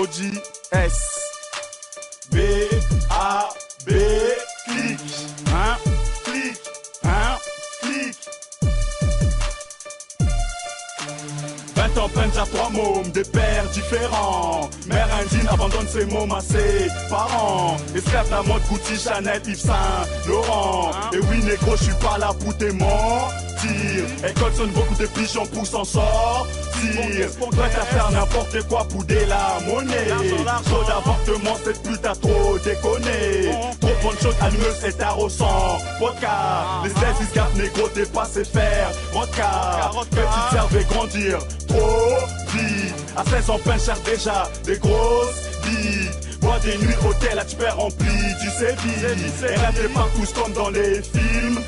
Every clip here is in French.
O-J-S B-A-B clic, hein, clic, hein, clic. 20 ans, peine à 3 mômes, des pères différents. Mère indienne abandonne ses mômes à ses parents. Esclave la mode Gucci, Chanel, Yves Saint Laurent. Et oui négro, je suis pas là pour tes mentir. École sonne beaucoup de pigeons pour s'en sortir. Prête à faire n'importe quoi pour de la monnaie. Trop d'avortement, cette pute a trop déconné. Trop bonne chose, allumeuse et tarot sans vodka. Les 16 gap négro, t'es passé faire vodka. Petite servait grandir trop vite. À 16 ans, peine cher déjà des grosses bites. Bois des nuits, hôtel, là tu perds rempli du sévice. Et rêve pas tous comme dans les films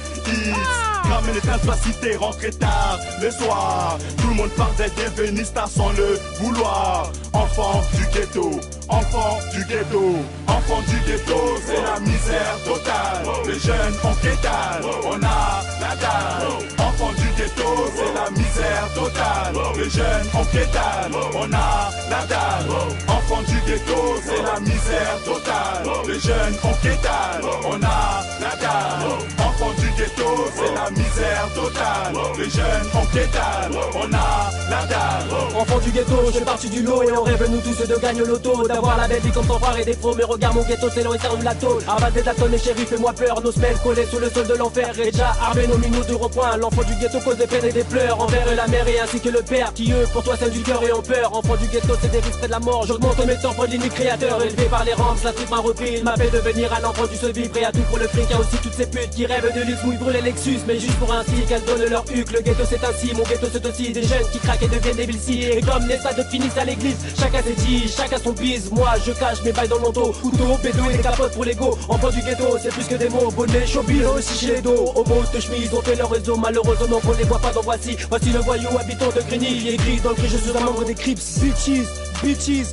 Ramène les capacités, rentrer tard le soir. Tout le monde parle d'être devenu star sans le vouloir. Enfant du ghetto, enfant du ghetto, enfant du ghetto, c'est la misère totale. Les jeunes on pétale, on a la dalle. Enfant du ghetto, c'est la misère totale. Les jeunes on pétale, on a la dalle. Enfant du ghetto, c'est la misère totale. Les jeunes on pétale, on a la dalle. Enfant du ghetto, c'est la misère totale. Les jeunes on pétale, on a la dalle. Enfant du ghetto, je fais partie du lot et on rêve nous tous de gagner l'auto. D'avoir la belle vie comme ton frère et des faux. Mais regarde mon ghetto, c'est long et serre de la tôle. Abattre des atomes et chéri, fais-moi peur. Nos semelles collées sous le sol de l'enfer. Et déjà armés nos minous de repoint. L'enfant du ghetto cause des peines et des pleurs envers la mère et ainsi que le père. Qui eux, pour toi, c'est du cœur et ont peur. Enfant du ghetto, c'est des risques près de la mort. J'augmente mes temps pour l'ennemi créateur. Élevé par les rangs, la street m'a repris. Il m'appelle devenir un enfant du seul prêt à tout pour le fric. Y'a aussi toutes ces putes qui rêvent de luxe où ils brûlent les Lexus. Mais juste pour ainsi qu'elles donnent leur huc. Le ghetto c'est ainsi, mon ghetto c'est aussi des jeunes qui craquent et deviennent des villes. Et comme les stades finissent à l'église, chacun ses dit, chacun son bise. Moi je cache mes bails dans mon dos. Couteau, bédo et des capotes pour l'ego. Enfant du ghetto, c'est plus que des mots. Bonnet, showbiz, aussi chez les dos. Homo de chemise, ont fait leur réseau. Malheureusement qu'on les voit pas dans voici. Voici le voyou habitant de Grigny. Écrit dans le cri, je suis un membre des Crips. Bitches, bitches.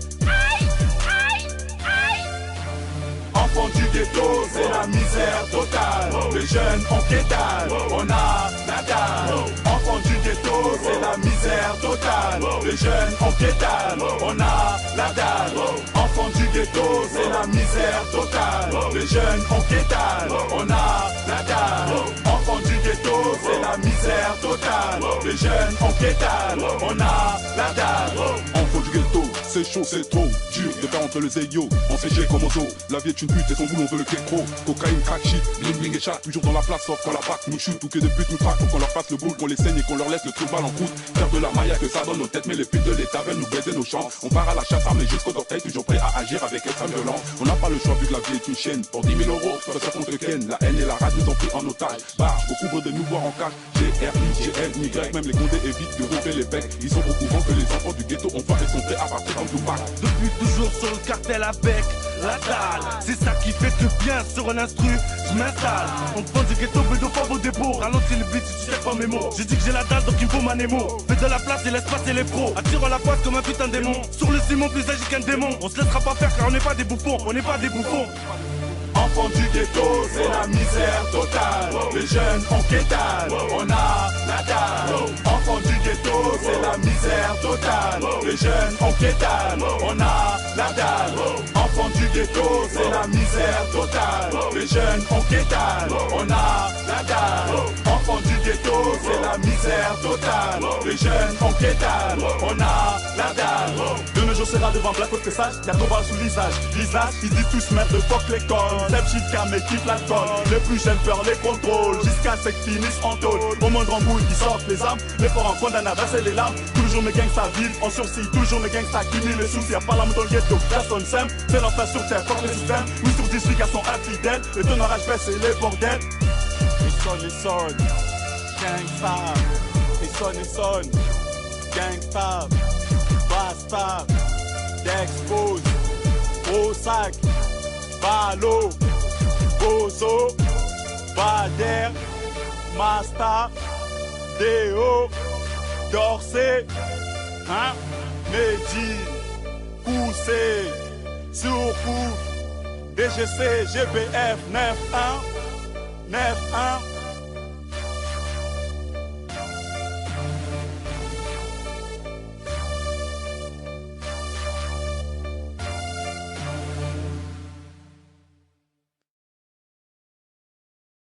Enfant du ghetto, c'est la misère totale. Les jeunes on pétale, on a la dalle. Enfant du ghetto, c'est la misère totale. Les jeunes on pétale, on a la dalle. Enfant du ghetto, c'est la misère totale. Les jeunes on pétale, on a la dalle. Enfant du ghetto, c'est la misère totale. Les jeunes on pétale, on a la dalle. Enfant du ghetto, c'est chaud, c'est trop dur de faire entre le zéyo, on séché comme Ozo. La vie est une pute et son boulot on veut le kékro. Cocaïne, crack, shit, bling bling et chat. Toujours dans la place, sauf quand la PAC nous chute ou que des putes nous traquent. Faut qu'on leur fasse le boule, qu'on les saigne et qu'on leur laisse le trou-balle en croûte. Faire de la maille que ça donne nos têtes, mais les putes de l'état veulent nous baiser nos champs. On part à la chasse armée jusqu'aux orteils, toujours prêt à agir avec extrême violence. On n'a pas le choix vu que la vie est une chaîne. Pour 10 000 euros, ça contre Ken. La haine et la rage nous ont pris en otage. Barge, au couvre de nous voir en cage. G-R-I-G-L-Y, même les condés évitent de romper les becs. Ils sont au courant que les enfants du ghetto ont faim et sont prêts à partir en Tupac. Depuis toujours sur le cartel avec la dalle. C'est ça qui fait que bien sur un instru, je m'installe. On prend du ghetto, mais pas vos dépôts. Ralentis le beat si tu sais pas mes mots. J'ai dit que j'ai la dalle, donc il me faut ma Nemo. Fais de la place et laisse passer les pros. Attirant la poisse comme un putain de démon. Sur le ciment, plus agi qu'un démon. On se laissera pas faire car on n'est pas des bouffons. On n'est pas des bouffons. Enfant du ghetto, c'est la misère totale. Les jeunes on pétale, on a la dalle. Enfant du ghetto, c'est la misère totale. Les jeunes on pétale, on a la dalle. Enfant du ghetto, c'est la misère totale. Les jeunes on pétale, on a la dalle. Enfant du ghetto, c'est la misère totale. Les jeunes on pétale, on a la dalle. De nos jours c'est là devant Black Hawk que sage, y'a ton bras sous le visage. Visage, ils disent tous merde, fuck l'école. Step shit cam et kiffe l'alcool. Les plus jeunes peur les contrôles. Jusqu'à ce qu'ils finissent en tôle. Au moins grand boule, ils sortent les armes. Les forts en condamnent à verser les larmes. Toujours mes gangsters vivent en sursis. Toujours mes gangsters qui nient les soucis. Y'a pas l'amour dans le ghetto, personne s'aime. C'est l'enfer sur terre, fuck le système. 8 sur 10 gars sont infidèles. Le ton orage baisse et les bordels. Les son, gangsters. Les son, gangsters. Bastard, d'expose, gros sac, ballot, bozo, bader, master, déo, dorsé, hein, Mehdi, poussé, surcoup, DGC, GBF, 9-1, 9-1.